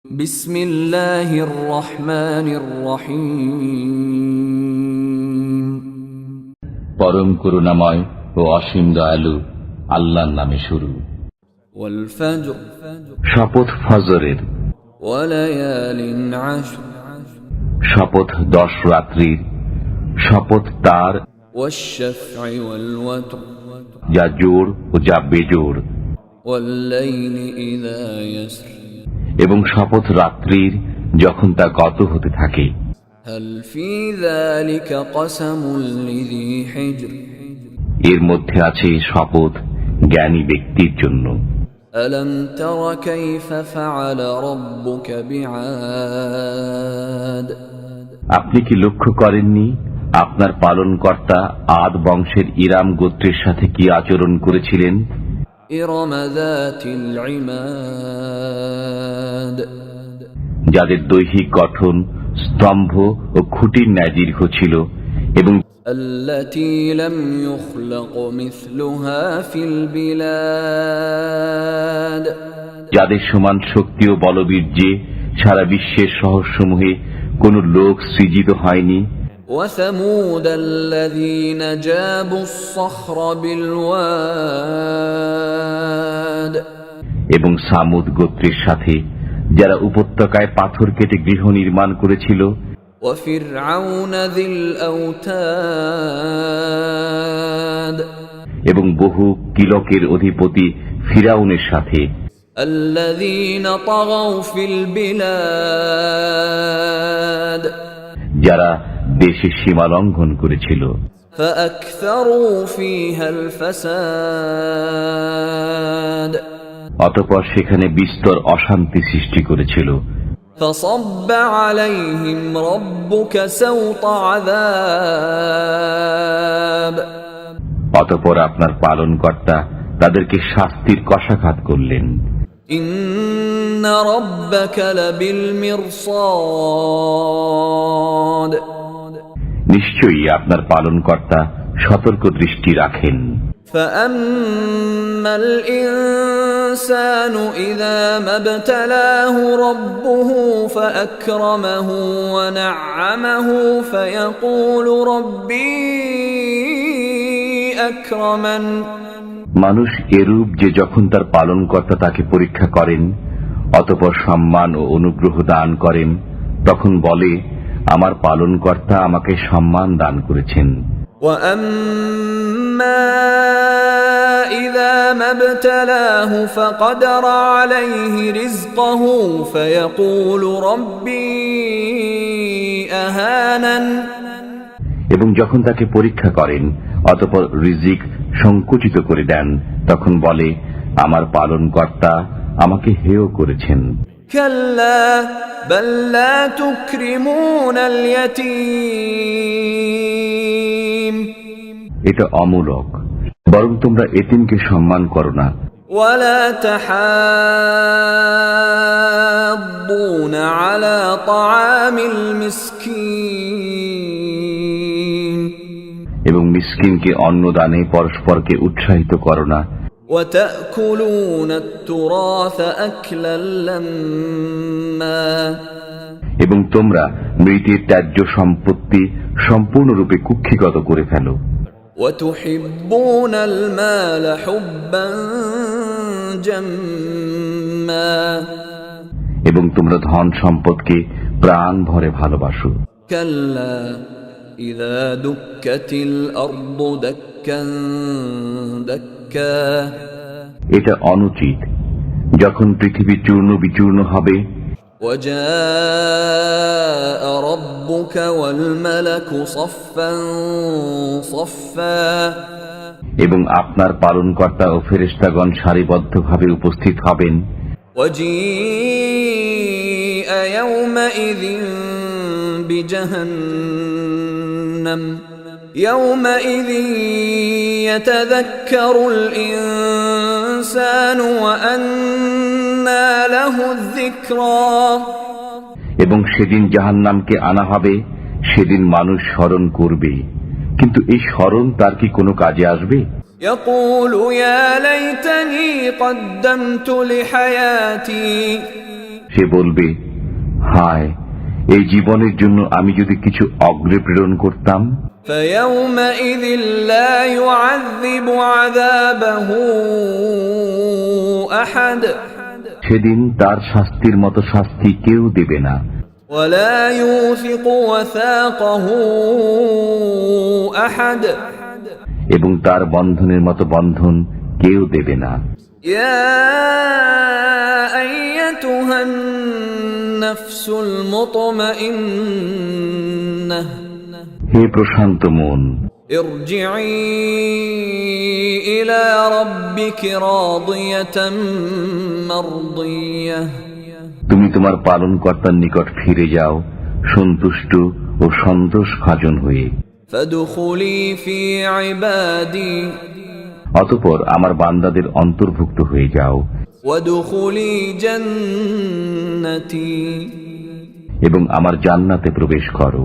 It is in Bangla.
বিসমিল্লাহির রহমানির রহিম। পরম করুণাময় ও অসীম দয়ালু আল্লাহর নামে শুরু। ওয়াল ফাজর, শপথ ফজরের। ওয়া লায়ালিন আশর, শপথ 10 রাত্রির। শপথ তার, ওয়াশ শাফঈ ওয়াল ওয়াতর, যা জোড় ও যা বেজোড়। ওয়াল লাইলি ইযা ইয়াসর, এবং শপথ রাত্রির যখন তা গত হতে থাকে। হাল ফী যালিকা কসমুল লিযী হিজর, এর মধ্যে আছে শপথ জ্ঞানী ব্যক্তির জন্য। আলাম তারা কাইফা ফাআলা রাব্বুকা বিআদ, আপনি কি লক্ষ্য করেননি আপনার পালনকর্তা আদ বংশের ইরাম গোত্রের সাথে কি আচরণ করেছিলেন? ইরম যাতিল ইমাদ, যাদের দৈহিক গঠন স্তম্ভ ও খুঁটির ন্যায় দীর্ঘ ছিল, এবং আল্লাতী লাম ইউখলাক মিসলুহা ফিল বিলাদ, যাদের সমান শক্তি ও বলবীর্যে সারা বিশ্বের শহরসমূহে কোন লোক সৃজিত হয়নি। ওয়া সামুদ আল্লাযীনা জাবুস সখরা বিল ওয়াদ, এবং সামুদ গোত্রের সাথে যারা উপত্যকায় পাথর কেটে গৃহ নির্মাণ করেছিল। ওয়া ফিরআউন যিল আওতাদ, এবং বহু কিলকের অধিপতি ফিরাউনের সাথে, আল্লাযীনা তাগাউ ফিল বিলাদ, যারা দেশে সীমা লঙ্ঘন করেছিল। ফাআকসারু ফীহাল ফাসাদ, অতঃপর সেখানে বিস্তর অশান্তি সৃষ্টি করেছিল। فصب عليهم ربك سوط عذاب, অতঃপর আপনার পালনকর্তা তাদেরকে শাস্তির কশাঘাত করলেন। إن ربك لبالمرصاد, নিশ্চয়ই আপনার পালনকর্তা সতর্ক দৃষ্টি রাখেন। فأما الإنسان إذا ما ابتلاه ربه فأكرمه ونعمه فيقول ربي أكرمن, মানুষ এরূপ যে যখন তার পালনকর্তা তাকে পরীক্ষা করেন অতঃপর সম্মান ও অনুগ্রহ দান করেন, তখন বলে আমার পালনকর্তা আমাকে সম্মান দান করেছেন। وأما إذا ما ابتلاه فقدر عليه رزقه فيقول ربي أهانن, এবং যখন তাকে পরীক্ষা করেন অতঃপর রিজিক সংকুচিত করে দেন, তখন বলে আমার পালনকর্তা আমাকে হেয় করেছেন। كلا بل لا تكرمون اليتيم, এটা অমূলক, বরং তোমরা এতিমকে সম্মান করো না। ولا تحاضون على طعام المسكين, এবং মিসকিনকে অন্নদানে পরস্পরকে উৎসাহিত করো না। وتأكلون التراث أكلا لما, এবং তোমরা মৃতের ত্যায্য সম্পত্তি সম্পূর্ণরূপে কুক্ষিগত করে ফেলো। وتحبون المال حبا جما, এবং তোমরা ধন সম্পদকে প্রাণ ভরে ভালোবাসো। كلا إذا دكت الأرض دكا دكا, এটা অনুচিত যখন পৃথিবী চূর্ণ বিচূর্ণ হবে। وجاء ربك والملك صفا صفا, এবং আপনার পালনকর্তা ও ফেরেশতাগণ সারিবদ্ধভাবে উপস্থিত হবেন। وجيء يومئذ بجهنم يومئذ يتذكر الإنسان وأنى له الذكرى, এবং সেদিন জাহান্নামকে আনা হবে। সেদিন মানুষ স্মরণ করবে, কিন্তু এই স্মরণ তার কি কোনো কাজে আসবে? يقول يا ليتني قدمت لحياتي, সে বলবে, হায়, এই জীবনের জন্য আমি যদি কিছু অগ্রে প্রেরণ করতাম। فيومئذ لا يعذب عذابه أحد সেদিন তার শাস্তির মতো শাস্তি কেউ দেবে না, ولا يوثق وثاقه أحد এবং তার বন্ধনের মতো বন্ধন কেউ দেবে না। يا أيتها النفس المطمئنة হে প্রশান্ত মন, ارجعي إلى ربك راضية مرضية তুমি তোমার পালনকর্তার নিকট ফিরে যাও সন্তুষ্ট ও সন্তোষ ভাজন হয়ে। فادخلي في عبادي অতঃপর আমার বান্দাদের অন্তর্ভুক্ত হয়ে যাও وادخلي جنتي এবং আমার জান্নাতে প্রবেশ করো।